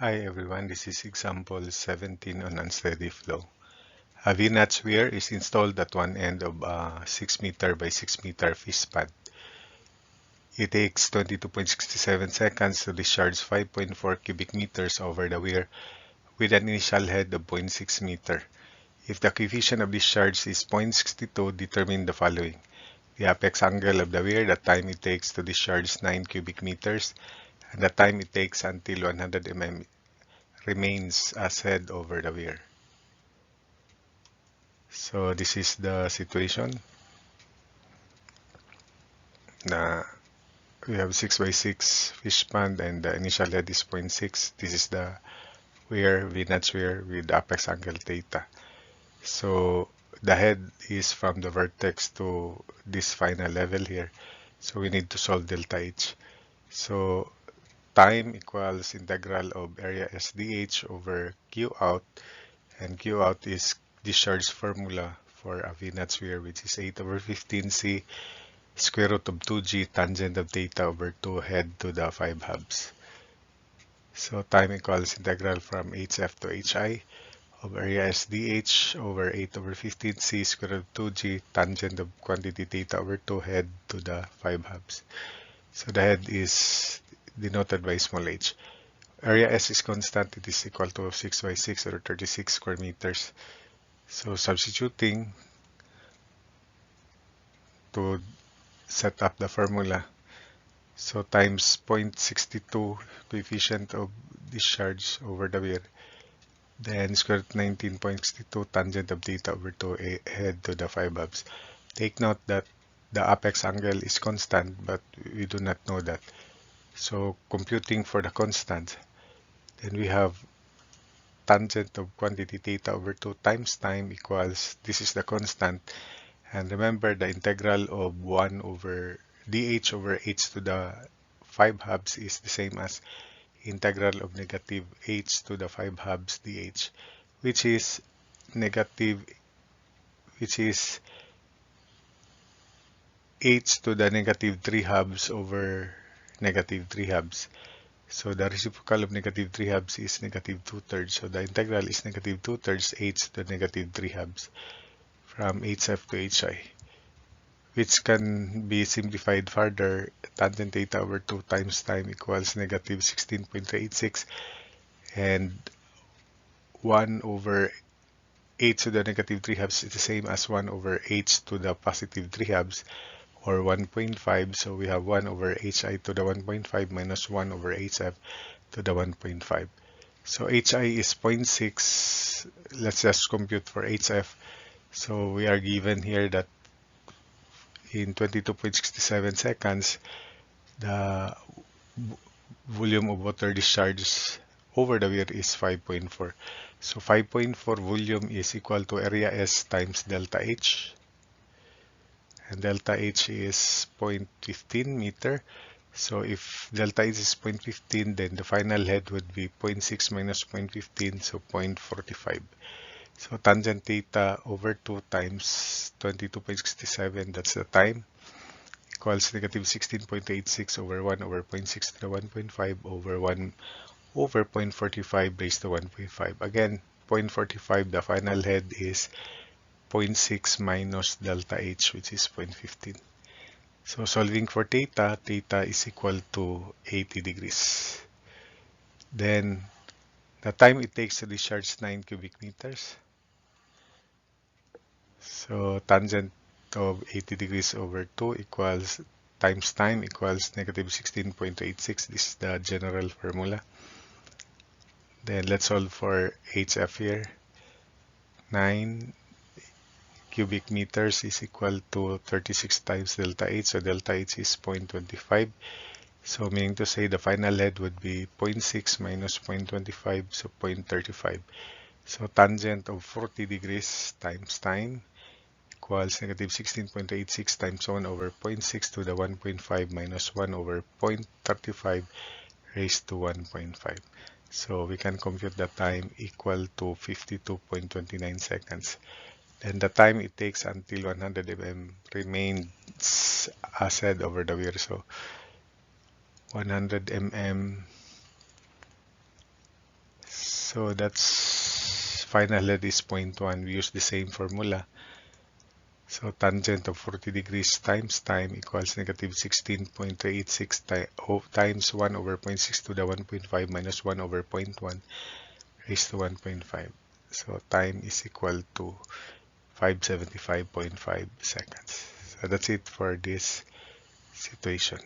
Hi everyone, this is example 17 on unsteady flow. A V-notch weir is installed at one end of a 6 meter by 6 meter fish pad. It takes 22.67 seconds to discharge 5.4 cubic meters over the weir with an initial head of 0.6 meter. If the coefficient of discharge is 0.62, determine the following. The apex angle of the weir, the time it takes to discharge 9 cubic meters, and the time it takes until 100 mm remains as head over the weir. So this is the situation. We have 6 by 6 fish pond and the initial head is 0.6. This is the weir, V-notch weir with apex angle theta. So the head is from the vertex to this final level here. So we need to solve delta H. So time equals integral of area SDH over Q out, and Q out is discharge formula for a V-notch weir, which is 8 over 15C square root of 2g tangent of theta over 2 head to the 5 halves. So time equals integral from hf to hi of area SDH over 8 over 15c square root of 2g tangent of quantity theta over 2 head to the 5 halves. So the head is denoted by small h. Area S is constant. It is equal to 6 by 6 or 36 square meters. So substituting to set up the formula, so times 0.62 coefficient of discharge over the weir, then square root 19.62 tangent of theta over 2 head to the 5 halves. Take note that the apex angle is constant, but we do not know that. So computing for the constant, then we have tangent of quantity theta over 2 times time equals, this is the constant, and remember the integral of 1 over dh over h to the 5 halves is the same as integral of negative h to the 5 halves dh, which is h to the negative 3 halves over negative 3 halves. So the reciprocal of negative 3 halves is negative 2/3. So the integral is negative 2/3 h to the negative 3 halves from hf to hi, which can be simplified further. Tangent theta over 2 times time equals negative 16.386, and 1 over h to the negative 3 halves is the same as 1 over h to the positive 3 halves, or 1.5. So we have 1 over hi to the 1.5 minus 1 over hf to the 1.5. So hi is 0.6. Let's just compute for hf. So we are given here that in 22.67 seconds, the volume of water discharged over the weir is 5.4. So 5.4 volume is equal to area S times delta H. And delta H is 0.15 meter. So if delta H is 0.15, then the final head would be 0.6 minus 0.15, so 0.45. So tangent theta over 2 times 22.67, that's the time, equals negative 16.86 over 1 over 0.6 to the 1.5 over 1 over 0.45 raised to 1.5. Again, 0.45, the final head is 0.6 minus delta H, which is 0.15. So solving for theta, theta is equal to 80 degrees. Then the time it takes to discharge 9 cubic meters. So tangent of 80 degrees over 2 equals times time equals negative 16.86. This is the general formula. Then let's solve for HF here. 9 cubic meters is equal to 36 times delta H. So delta H is 0.25. So meaning to say the final head would be 0.6 minus 0.25, so 0.35. So tangent of 40 degrees times time equals negative 16.86 times 1 over 0.6 to the 1.5 minus 1 over 0.35 raised to 1.5. So we can compute the time equal to 52.29 seconds. Then the time it takes until 100 mm remains as head over the weir. So 100 mm So that's final head is 0.1. We use the same formula. So tangent of 40 degrees times time equals negative 16.386 times 1 over 0.6 to the 1.5 minus 1 over 0.1 raised to 1.5. So time is equal to 575.5 seconds. So that's it for this situation.